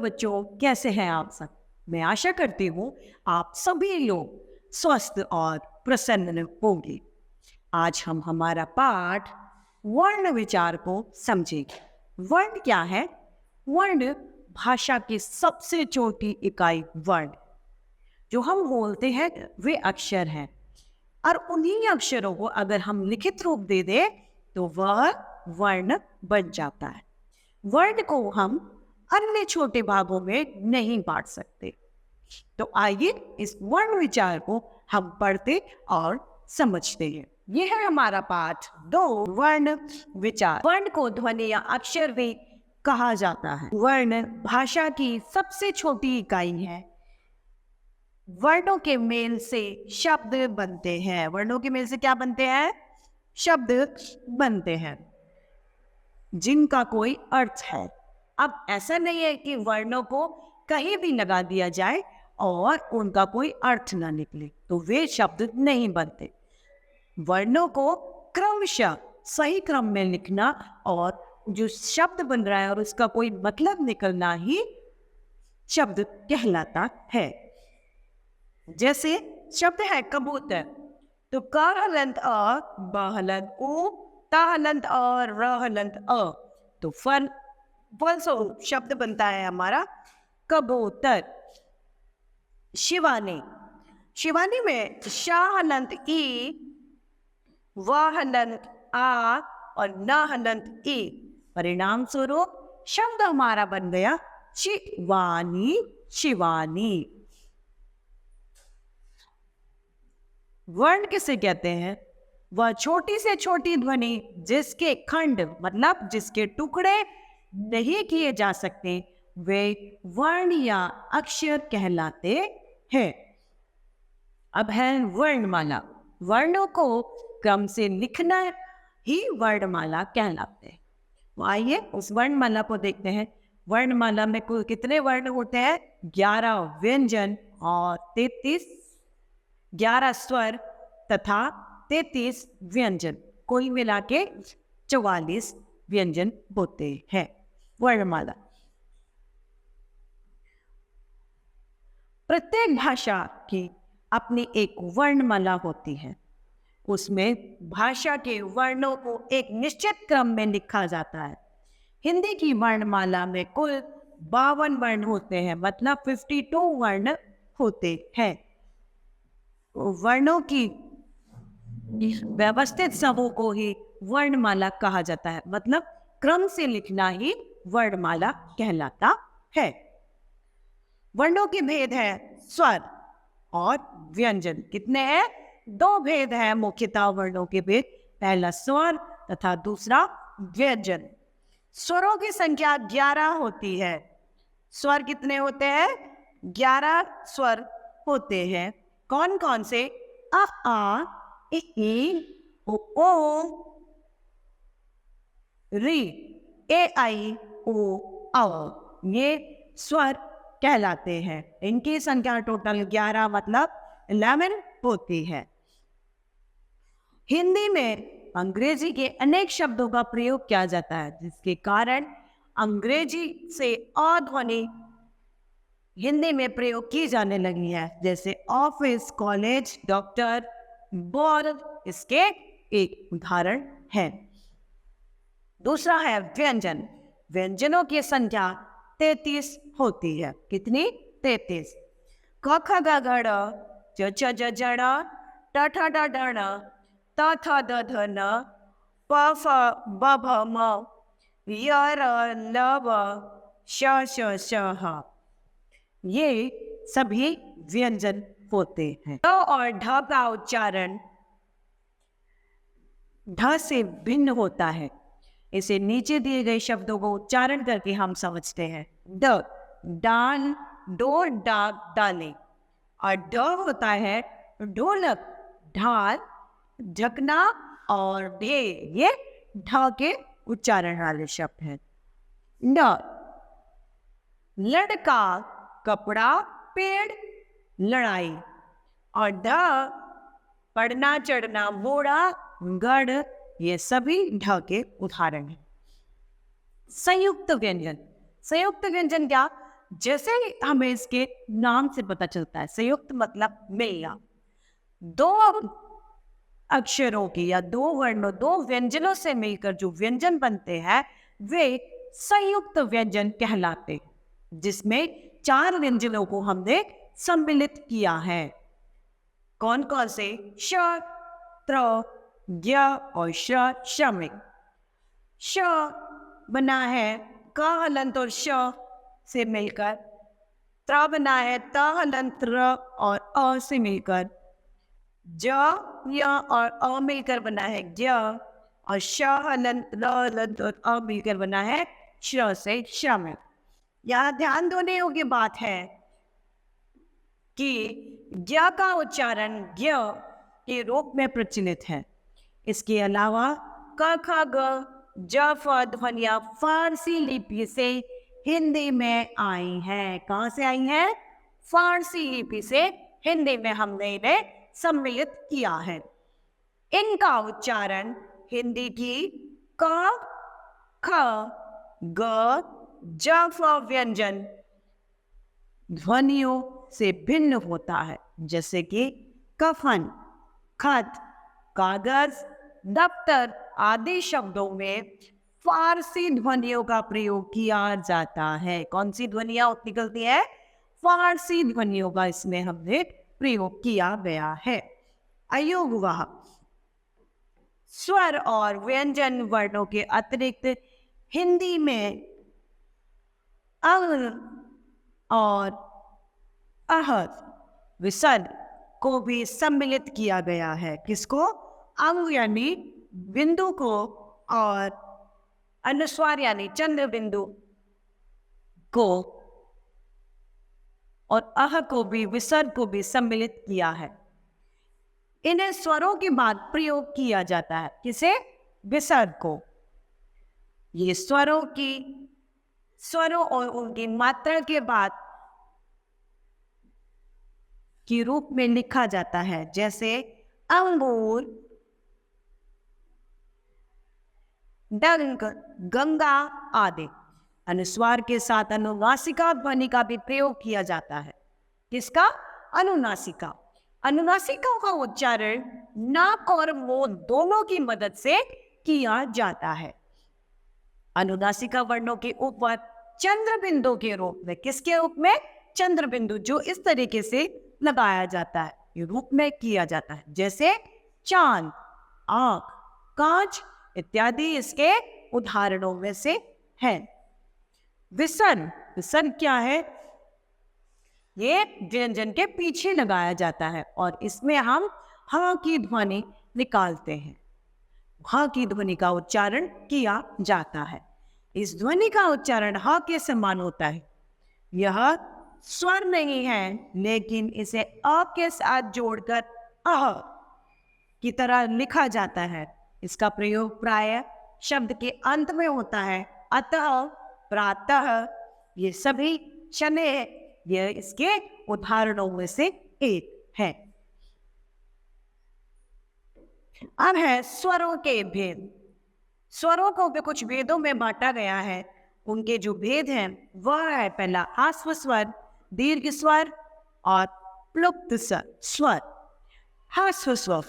बच्चों, कैसे हैं आप सब? मैं आशा करती हूँ आप सभी लोग स्वस्थ और प्रसन्न होंगे। आज हम हमारा पाठ वर्ण विचार को समझेंगे। वर्ण क्या है? वर्ण भाषा की सबसे छोटी इकाई वर्ण, जो हम बोलते हैं वे अक्षर हैं, और उन्हीं अक्षरों को अगर हम लिखित रूप दे दें तो वह वर्ण बन जाता है। वर्ण को हम अन्य छोटे भागों में नहीं बांट सकते। तो आइए इस वर्ण विचार को हम पढ़ते और समझते हैं। यह है हमारा पाठ 2, वर्ण विचार। वर्ण को ध्वनि या अक्षर भी कहा जाता है। वर्ण भाषा की सबसे छोटी इकाई है। वर्णों के मेल से शब्द बनते हैं। वर्णों के मेल से क्या बनते हैं? शब्द बनते हैं जिनका कोई अर्थ है। अब ऐसा नहीं है कि वर्णों को कहीं भी लगा दिया जाए और उनका कोई अर्थ ना निकले तो वे शब्द नहीं बनते। वर्णों को क्रमशः सही क्रम में लिखना और जो शब्द बन रहा है और उसका कोई मतलब निकलना ही शब्द कहलाता है। जैसे शब्द है कबूतर, तो क हलंत अ, ब हलंत उ, त हलंत अ, र हलंत अ, तो फलस्वरूप शब्द बनता है हमारा कबूतर। शिवानी, शिवानी में श हलंत ई, व हलंत आ और न हलंत ई, परिणाम स्वरूप शब्द हमारा बन गया शिवानी। शिवानी। वर्ण किसे कहते हैं? वह छोटी से छोटी ध्वनि जिसके खंड मतलब जिसके टुकड़े नहीं किए जा सकते वे वर्ण या अक्षर कहलाते हैं। अब है वर्णमाला। वर्णों को क्रम से लिखना ही वर्णमाला कहलाते हैं। तो आइए उस वर्णमाला को देखते हैं। वर्णमाला में कुल कितने वर्ण होते हैं? 11 व्यंजन और 11 स्वर तथा 33 व्यंजन, कुल मिला के 44 व्यंजन होते हैं वर्णमाला। प्रत्येक भाषा की अपनी एक वर्णमाला होती है। उसमें भाषा के वर्णों को एक निश्चित क्रम में लिखा जाता है। हिंदी की वर्णमाला में कुल 52 वर्ण होते हैं, मतलब 52 वर्ण होते हैं। वर्णों की व्यवस्थित समूह को ही वर्णमाला कहा जाता है, मतलब क्रम से लिखना ही वर्णमाला कहलाता है। वर्णों के भेद है स्वर और व्यंजन। कितने हैं? 2 भेद हैं मुख्यतः वर्णों के भेद, पहला स्वर तथा दूसरा व्यंजन। स्वरों की संख्या 11 होती है। स्वर कितने होते हैं? 11 स्वर होते हैं। कौन कौन से? अ आ, इ ई, ओ री, ए आई, ओ औ, ये स्वर कहलाते हैं। इनकी संख्या टोटल 11 मतलब 11 होती है। हिंदी में अंग्रेजी के अनेक शब्दों का प्रयोग किया जाता है, जिसके कारण अंग्रेजी से अ ध्वनि हिंदी में प्रयोग की जाने लगी है। जैसे ऑफिस, कॉलेज, डॉक्टर, बॉल इसके एक उदाहरण है। दूसरा है व्यंजन। व्यंजनों की संख्या 33 होती है। कितनी? 33। क ख ग घ ड़, च छ ज ज ड़, ट ठ ड ढ ण, त थ द ध न, प फ ब भ म, य र ल व, श श श ह, ये सभी व्यंजन होते हैं। ढ और ढ का उच्चारण ढ से भिन्न होता है। इसे नीचे दिए गए शब्दों को उच्चारण करके हम समझते हैं। ड, डाल, डोर, डाक, डाले। और ढ होता है ढोलक, ढाल, ढकना और ढे, ये ढ के उच्चारण वाले शब्द हैं। न, लड़का, कपड़ा, पेड़, लड़ाई। और ढ, पढ़ना, चढ़ना, घोड़ा, गढ़, ये सभी ढ के उदाहरण हैं। संयुक्त व्यंजन। संयुक्त व्यंजन क्या? जैसे ही हमें इसके नाम से पता चलता है, संयुक्त मतलब मिलना। दो अक्षरों की या दो वर्णों, दो व्यंजनों से मिलकर जो व्यंजन बनते हैं वे संयुक्त व्यंजन कहलाते हैं, जिसमें 4 व्यंजनों को हमने सम्मिलित किया है। कौन कौन से? श, त्र, ज्ञ और श, शमिक। श बना है क हलंत और श से मिलकर, त्र बना है त हलंत र और अ से मिलकर, ज, य और अ मिलकर बना है ज्ञ, और श हलंत ल हलंत और अ मिलकर बना है श से शमिक। यहाँ ध्यान देने योग्य बात है कि ज्ञ का उच्चारण ज्ञ के रूप में प्रचलित है। इसके अलावा क, ख, ग, ज, फ ध्वनियां फारसी लिपि से हिंदी में आई हैं। कहाँ से आई हैं? फारसी लिपि से हिंदी में हमने इन्हें सम्मिलित किया है। इनका उच्चारण हिंदी की क, ख, ग, ज, फ व्यंजन ध्वनियों से भिन्न होता है, जैसे कि कफन, खत, कागज, दफ्तर आदि शब्दों में फारसी ध्वनियों का प्रयोग किया जाता है। कौन सी ध्वनियां निकलती है? फारसी ध्वनियों का इसमें हमने प्रयोग किया गया है। अयोगवाह स्वर और व्यंजन वर्णों के अतिरिक्त हिंदी में अंग और अहद विसर्ग को भी सम्मिलित किया गया है। किसको? अंग यानी बिंदु को, और अनुस्वार यानी चंद्र बिंदु को, और अह को भी, विसर्ग को भी सम्मिलित किया है। इन्हें स्वरों के बाद प्रयोग किया जाता है। किसे? विसर्ग को। ये स्वरों और उनकी मात्रा के बाद के रूप में लिखा जाता है, जैसे अंगूर, डंक, गंगा आदि। अनुस्वार के साथ अनुनासिका ध्वनि का भी प्रयोग किया जाता है। किसका? अनुनासिका। अनुनासिका का उच्चारण नाक और मुंह दोनों की मदद से किया जाता है। अनुनासिका वर्णों के ऊपर चंद्र बिंदु के रूप में, किसके रूप में? चंद्र बिंदु, जो इस तरीके से लगाया जाता है, ये रूप में किया जाता है, जैसे चांद, आंख, कांच इत्यादि इसके उदाहरणों में से हैं। विसर्ग, विसर्ग क्या है? ये व्यंजन के पीछे लगाया जाता है और इसमें हम ह की ध्वनि निकालते हैं। ह की ध्वनि का उच्चारण किया जाता है। इस ध्वनि का उच्चारण ह के समान होता है। यह स्वर नहीं है, लेकिन इसे अ के साथ जोड़कर अह की तरह लिखा जाता है। इसका प्रयोग प्रायः शब्द के अंत में होता है। अतः, प्रातः, ये सभी शनैः, यह इसके उदाहरणों में से एक है। अब है स्वरों के भेद। स्वरों को भी कुछ भेदों में बांटा गया है। उनके जो भेद हैं वह है, पहला ह्रस्व स्वर, दीर्घ स्वर और प्लुप्त स्वर। ह्रस्व स्वर,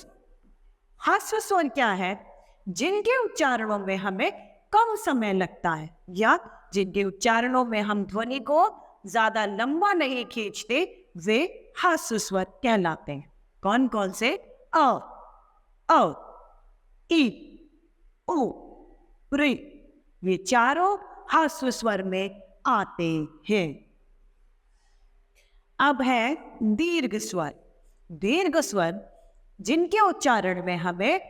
ह्रस्व स्वर क्या है? जिनके उच्चारणों में हमें कम समय लगता है, या जिनके उच्चारणों में हम ध्वनि को ज्यादा लंबा नहीं खींचते, वे ह्रस्व स्वर कहलाते हैं। कौन कौन से? अ, ई, उ, ऋ, ये चारों ह्रस्व स्वर में आते हैं। अब है दीर्घ स्वर। दीर्घ स्वर जिनके उच्चारण में हमें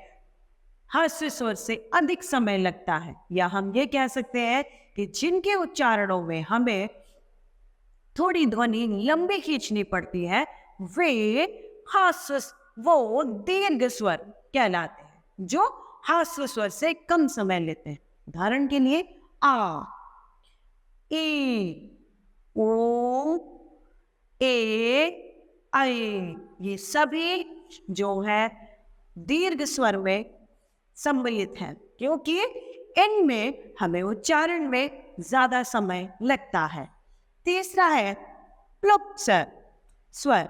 ह्रस्व स्वर से अधिक समय लगता है, या हम ये कह सकते हैं कि जिनके उच्चारणों में हमें थोड़ी ध्वनि लंबी खींचनी पड़ती है, वे वो दीर्घ स्वर कहलाते हैं, जो ह्रस्व स्वर से कम समय लेते हैं। उदाहरण के लिए आ, ई, ओ, ए, ऐ, ये सभी जो है दीर्घ स्वर में सम्मिलित हैं, क्योंकि इनमें हमें उच्चारण में ज्यादा समय लगता है। तीसरा है प्लुप्त स्वर,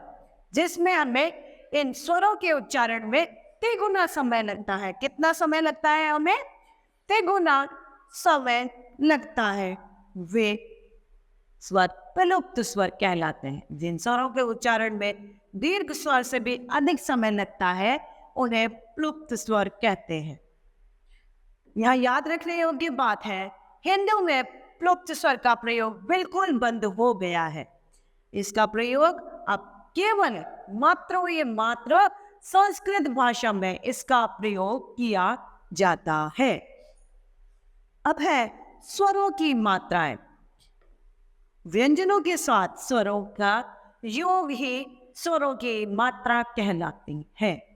जिसमें हमें इन स्वरों के उच्चारण में तिगुना समय लगता है। कितना समय लगता है हमें? तिगुना समय लगता है। वे स्वर प्लुप्त स्वर कहलाते हैं। जिन स्वरों के उच्चारण में दीर्घ स्वर से भी अधिक समय लगता है उन्हें प्लुप्त स्वर कहते हैं। यहाँ याद रखने योग्य बात है, हिंदी में प्लुप्त स्वर का प्रयोग बिल्कुल बंद हो गया है। इसका प्रयोग अब केवल मात्र संस्कृत भाषा में इसका प्रयोग किया जाता है। अब है स्वरों की मात्राएं। व्यंजनों के साथ स्वरों का योग ही स्वरों की मात्रा कहलाती है।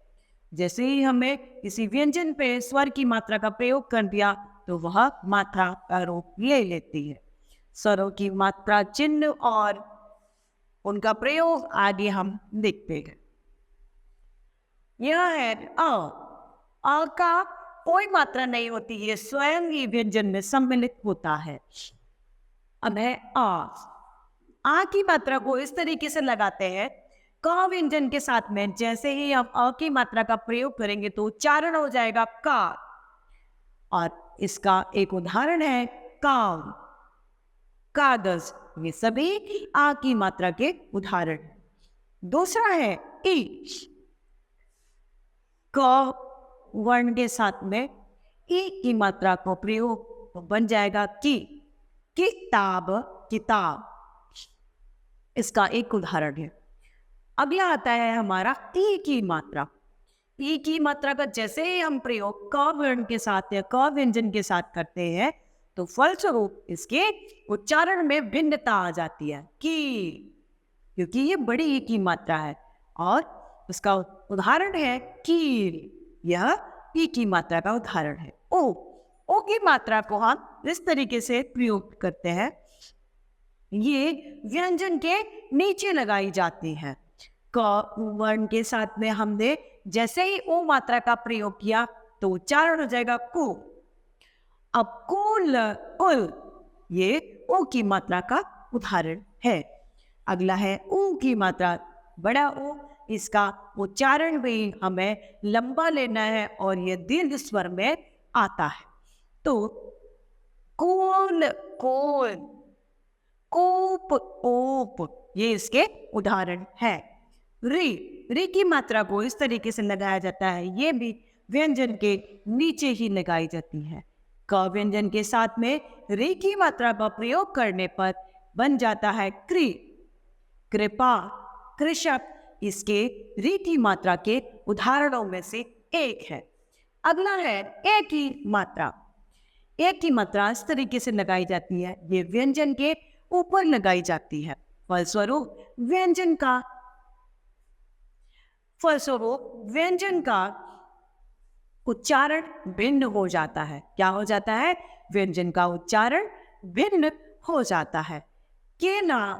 जैसे ही हमें किसी व्यंजन पे स्वर की मात्रा का प्रयोग कर दिया तो वह मात्रा का रूप ले लेती है। स्वरों की मात्रा चिन्ह और उनका प्रयोग आगे हम देखते हैं। यह है अ का कोई मात्रा नहीं होती है, स्वयं ही व्यंजन में सम्मिलित होता है। अब है आ की मात्रा को इस तरीके से लगाते हैं क व्यंजन के साथ में। जैसे ही हम अ की मात्रा का प्रयोग करेंगे तो उच्चारण हो जाएगा का, और इसका एक उदाहरण है काम, कागज। ये सभी आ की मात्रा के उदाहरण। दूसरा है ई। क वर्ण के साथ में ई की मात्रा को प्रयोग तो बन जाएगा की, किताब, किताब। इसका एक उदाहरण है। अगला आता है हमारा ई की मात्रा। ई की मात्रा का जैसे ही हम प्रयोग क वर्ण के साथ या क व्यंजन के साथ करते हैं तो फलस्वरूप इसके उच्चारण में भिन्नता आ जाती है की, क्योंकि ये बड़ी ई की मात्रा है। और उसका उदाहरण है कील। यह ई की मात्रा का उदाहरण है। ओ की मात्रा को हम इस तरीके से प्रयोग करते हैं। ये व्यंजन के नीचे लगाई जाती है। क वर्ण के साथ में हमने जैसे ही ओ मात्रा का प्रयोग किया तो उच्चारण हो जाएगा कु। अब कुल, कुल, ये ओ की मात्रा का उदाहरण है। अगला है ऊ की मात्रा, बड़ा ऊ। इसका उच्चारण भी हमें लंबा लेना है और ये दीर्घ स्वर में आता है। तो कूल, कोल, कूप, ऊप, ये इसके उदाहरण है। री की मात्रा को इस तरीके से लगाया जाता है। ये भी व्यंजन के नीचे ही लगाई जाती है। क व्यंजन के साथ में री की मात्रा का प्रयोग करने पर बन जाता है क्री, कृपा, कृषक। इसके री की मात्रा के उदाहरणों में से एक है। अगला है ए की मात्रा। ए की मात्रा इस तरीके से लगाई जाती है, ये व्यंजन के ऊपर लगाई जाती है। फलस्वरूप व्यंजन का उच्चारण भिन्न हो जाता है। क्या हो जाता है? व्यंजन का उच्चारण भिन्न हो जाता है। केला,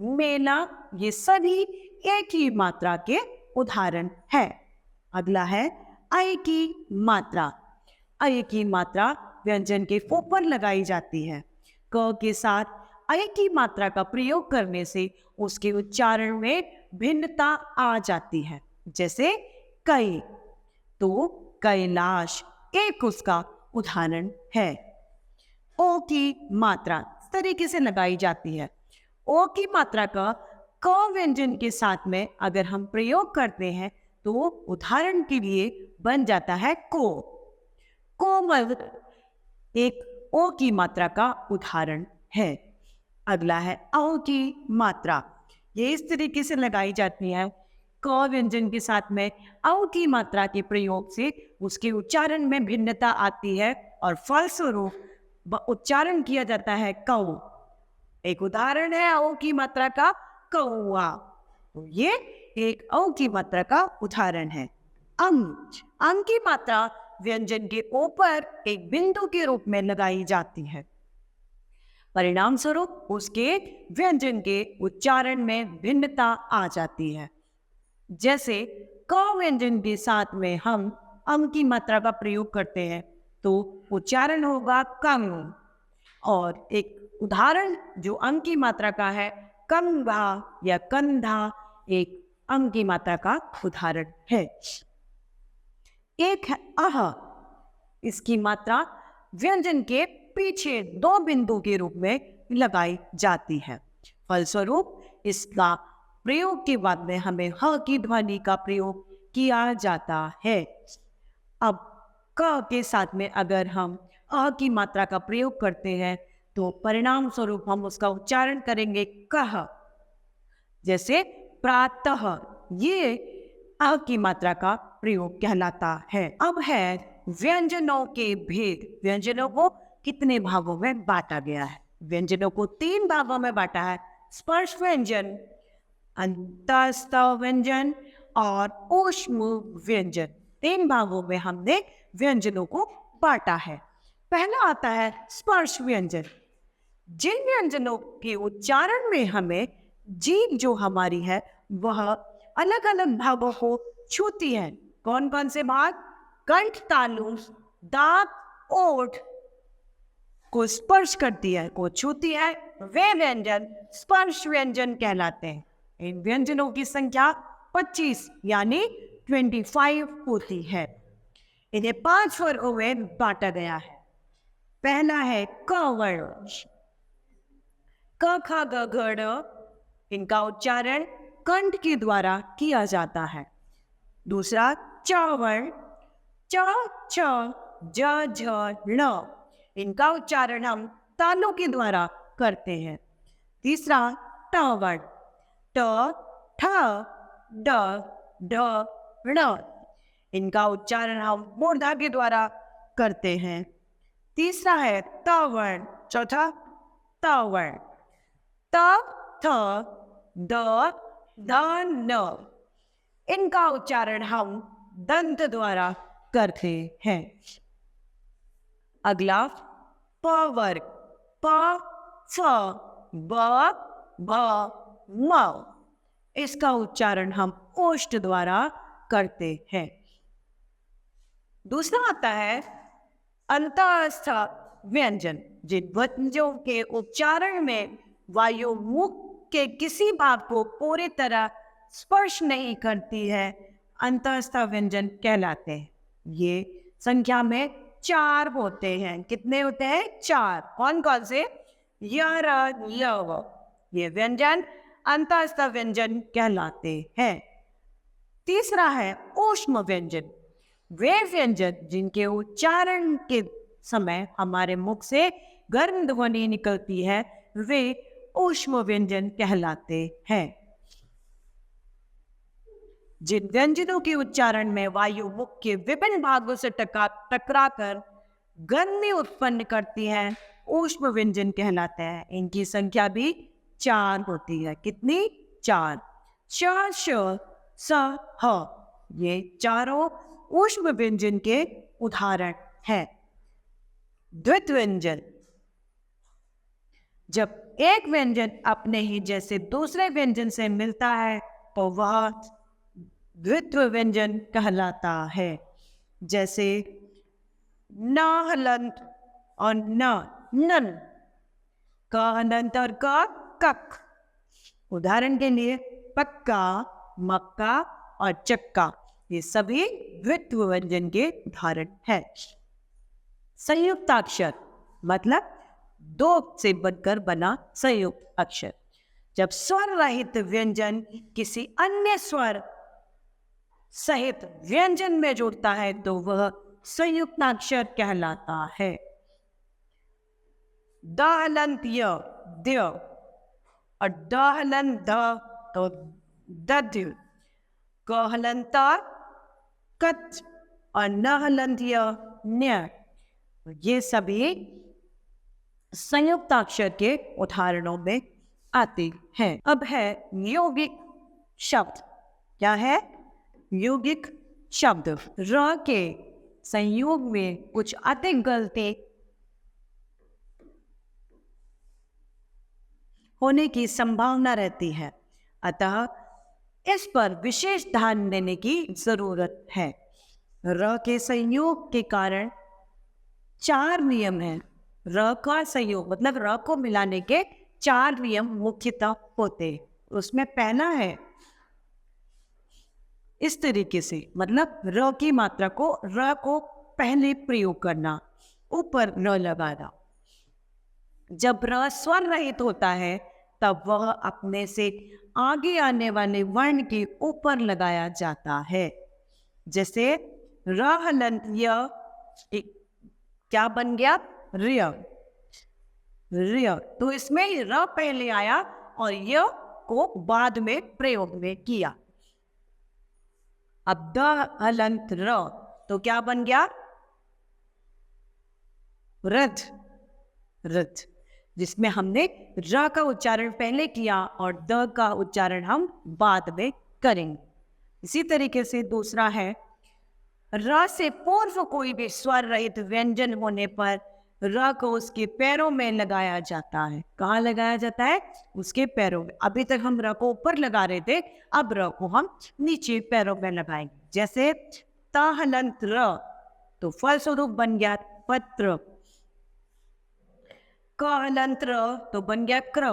मेला, ये सभी एक ही मात्रा के उदाहरण है। अगला है ऐ की मात्रा। ऐ की मात्रा व्यंजन के ऊपर लगाई जाती है। क के साथ ऐ की मात्रा का प्रयोग करने से उसके उच्चारण में भिन्नता आ जाती है। जैसे कई, तो कैलाश एक उसका उदाहरण है। ओ की मात्रा इस तरीके से लगाई जाती है। ओ की मात्रा का क व्यंजन के साथ में अगर हम प्रयोग करते हैं तो उदाहरण के लिए बन जाता है को। कोमल एक ओ की मात्रा का उदाहरण है। अगला है औ की मात्रा। ये इस तरीके से लगाई जाती है। क व्यंजन के साथ में औ की मात्रा के प्रयोग से उसके उच्चारण में भिन्नता आती है और फलस्वरूप उच्चारण किया जाता है कौ। एक उदाहरण है औ की मात्रा का कौआ। तो ये एक औ की मात्रा का उदाहरण है। अंग की मात्रा व्यंजन के ऊपर एक बिंदु के रूप में लगाई जाती है। परिणाम स्वरूप उसके व्यंजन के उच्चारण में भिन्नता आ जाती है। जैसे क व्यंजन के साथ में हम अंग की मात्रा का प्रयोग करते हैं तो उच्चारण होगा कंग, और एक उदाहरण जो अंग की मात्रा का है, कंधा या कंधा एक अंग की मात्रा का उदाहरण है। एक है अह, इसकी मात्रा व्यंजन के पीछे 2 बिंदु के रूप में लगाई जाती है। फलस्वरूप इसका प्रयोग के बाद में हमें ह की ध्वनि का प्रयोग किया जाता है। अब क के साथ में अगर हम अ की मात्रा का प्रयोग करते हैं तो परिणाम स्वरूप हम उसका उच्चारण करेंगे कह। जैसे प्रातः, ये अ की मात्रा का प्रयोग कहलाता है। अब है व्यंजनों के भेद। व्यंजनों को कितने भागों में बांटा गया है? व्यंजनों को 3 भागों में बांटा है। स्पर्श व्यंजन, अंतस्थ व्यंजन और ऊष्म व्यंजन। 3 भागों में हमने व्यंजनों को बांटा है। पहला आता है स्पर्श व्यंजन। जिन व्यंजनों के उच्चारण में हमें जीभ जो हमारी है वह अलग अलग भागों को छूती है। कौन कौन से भाग? कंठ तालु, दांत, ओठ को स्पर्श करती है, को छूती है, वे व्यंजन स्पर्श व्यंजन कहलाते हैं। इन व्यंजनों की संख्या 25 यानी 25 होती है। इन्हें 5 वर्गों में बांटा गया है। पहला है क वर्ण। क ख ग घ ड़, इनका उच्चारण कंठ के द्वारा किया जाता है। दूसरा च वर्ण, च छ ज झ ण, इनका उच्चारण हम तालु के द्वारा करते हैं। तीसरा ट वर्ण, ट ठ ड ढ ण, इनका उच्चारण हम मूर्धा के द्वारा करते हैं। तीसरा है त वर्ण, चौथा त वर्ण, त थ द ध न, इनका उच्चारण हम दंत द्वारा करते हैं। अगला प वर्ग, प फ ब भ म, इसका उच्चारण हम ओष्ठ द्वारा करते हैं। दूसरा आता है अंतस्थ व्यंजन। जिन व्यंजनों के उच्चारण में वायु मुख के किसी भाग को पूरी तरह स्पर्श नहीं करती है, अंतस्थ व्यंजन कहलाते हैं। ये संख्या में 4 होते हैं। कितने होते हैं? 4। कौन कौन से? य, र, य, व। ये व्यंजन अंतस्थ व्यंजन कहलाते हैं। तीसरा है ऊष्म व्यंजन। वे व्यंजन जिनके उच्चारण के समय हमारे मुख से गर्म ध्वनि निकलती है, वे ऊष्म व्यंजन कहलाते हैं। जिन व्यंजनों के उच्चारण में वायु मुख के विभिन्न भागों से टकराकर गर्मी उत्पन्न करती है, ऊष्म व्यंजन कहलाते हैं। इनकी संख्या भी 4 होती है। कितनी? 4। श, श, स, ह, ये चारों ऊष्म व्यंजन के उदाहरण हैं। द्वित व्यंजन। जब एक व्यंजन अपने ही जैसे दूसरे व्यंजन से मिलता है तो वह द्वित्व व्यंजन कहलाता है। जैसे न हलंत और न नन, क हलंत और क कक। उदाहरण के लिए पक्का, मक्का और चक्का, ये सभी द्वित्व व्यंजन के उदाहरण हैं। संयुक्ताक्षर मतलब 2 से बनकर बना संयुक्त अक्षर। जब स्वर रहित व्यंजन किसी अन्य स्वर सहित व्यंजन में जुड़ता है तो वह संयुक्ताक्षर कहलाता है। द हलंत य, द्य, और द हलंत ध तो दध्य, क हलंत कच और न हलंत य न्य, ये सभी संयुक्ताक्षर के उदाहरणों में आते हैं। अब है यौगिक शब्द। क्या है? यौगिक शब्द। र के संयोग में कुछ अधिक गलती होने की संभावना रहती है, अतः इस पर विशेष ध्यान देने की जरूरत है। र के संयोग के कारण 4 नियम हैं। र का संयोग मतलब र को मिलाने के 4 नियम मुख्यतः होते हैं। उसमें पहला है इस तरीके से, मतलब र की मात्रा को र को पहले प्रयोग करना, ऊपर र लगाना। जब र स्वर रहित होता है तब वह अपने से आगे आने वाले वर्ण के ऊपर लगाया जाता है। जैसे र हलंत य, क्या बन गया? रिय। रिय, तो इसमें र पहले आया और य को बाद में प्रयोग में किया। अब द हलंत र, तो क्या बन गया? रथ। रथ, जिसमें हमने र का उच्चारण पहले किया और द का उच्चारण हम बाद में करेंगे। इसी तरीके से दूसरा है र से पूर्व कोई भी स्वर रहित व्यंजन होने पर र को उसके पैरों में लगाया जाता है। कहाँ लगाया जाता है? उसके पैरों में। अभी तक हम र को ऊपर लगा रहे थे, अब र को हम नीचे पैरों में लगाएंगे। जैसे त हलंत र, तो फलस्वरूप बन गया पत्र। क हलंत र, तो बन गया क्र,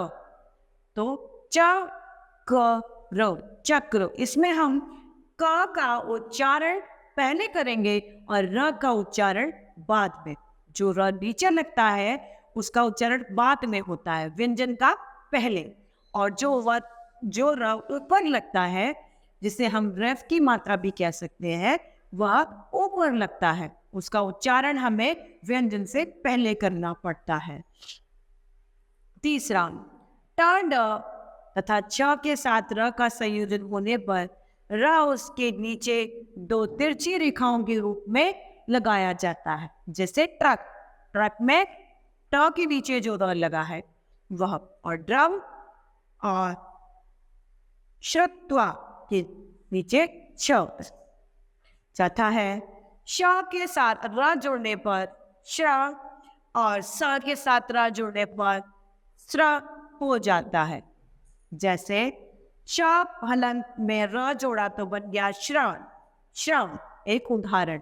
तो च क र, चक्र। इसमें हम क का उच्चारण पहले करेंगे और र का उच्चारण बाद में। जो र नीचे लगता है उसका उच्चारण बाद में होता है, व्यंजन का पहले। और जो र ऊपर लगता है, जिसे हम रेफ की मात्रा भी कह सकते हैं, वह ऊपर लगता है, उसका उच्चारण हमें व्यंजन से पहले करना पड़ता है। तीसरा, ट ड तथा छ के साथ र का संयोजन होने पर र उसके नीचे 2 तिरछी रेखाओं के रूप में लगाया जाता है। जैसे ट्रक, ट्रक में ट के नीचे जो र लगा है वह, और ड्रम और श्रुत्वा के नीचे छ। चौथा है श के साथ र जोड़ने पर श्र और स के साथ र जोड़ने पर स्र हो जाता है। जैसे श हलंत में र जोड़ा तो बन गया श्रवण, श्रवण एक उदाहरण।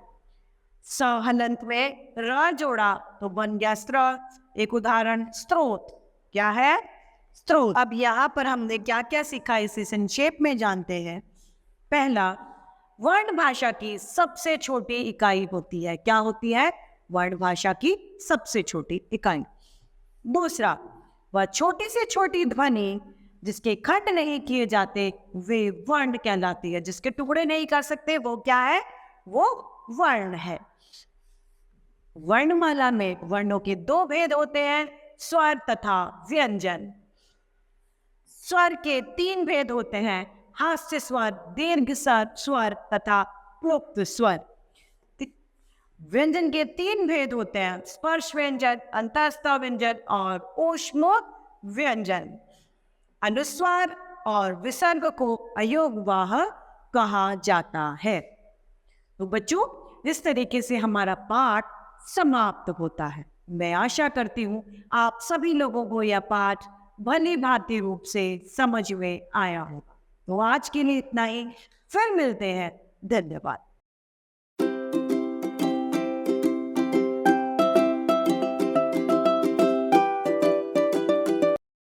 स हलंत में र जोड़ा तो बन गया स्त्र, एक उदाहरण। स्त्रोत, क्या है? स्त्रोत। अब यहाँ पर हमने क्या क्या सीखा इसे संक्षेप में जानते हैं। पहला, वर्ण भाषा की सबसे छोटी इकाई होती है। क्या होती है? वर्ण भाषा की सबसे छोटी इकाई। दूसरा, वह छोटी से छोटी ध्वनि जिसके खंड नहीं किए जाते वे वर्ण कहलाती है। जिसके टुकड़े नहीं कर सकते वो क्या है? वो वर्ण है। वर्णमाला में वर्णों के 2 भेद होते हैं, स्वर तथा व्यंजन। स्वर के 3 भेद होते हैं, हास्य स्वर, दीर्घ स्वर तथा प्लुप्त स्वर। व्यंजन के 3 भेद होते हैं, स्पर्श व्यंजन, अंतःस्थ व्यंजन और ऊष्म व्यंजन। अनुस्वार और विसर्ग को अयोगवाह कहा जाता है। तो बच्चों, इस तरीके से हमारा पाठ समाप्त होता है। मैं आशा करती हूँ आप सभी लोगों को यह पाठ भली भांति रूप से समझ में आया होगा। तो आज के लिए इतना ही, फिर मिलते हैं। धन्यवाद।